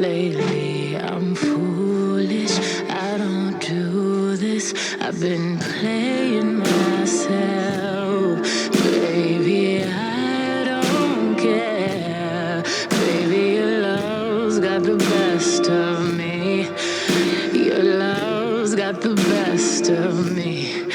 Lately I'm foolish, I don't do this. I've been playing myself. Baby, I don't care. Baby, your love's got the best of me. Your love's got the best of me.